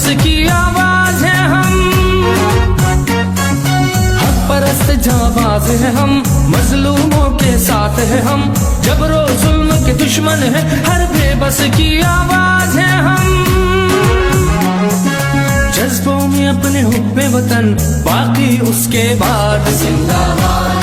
बेबस की आवाज है हम, हक परस्त जाबाज है हम, मजलूमों के साथ है हम, जबरो जुल्म के दुश्मन है, हर बेबस की आवाज है हम। जज्बों में अपने हुब्बे वतन, बाकी उसके बाद जिंदाबाद।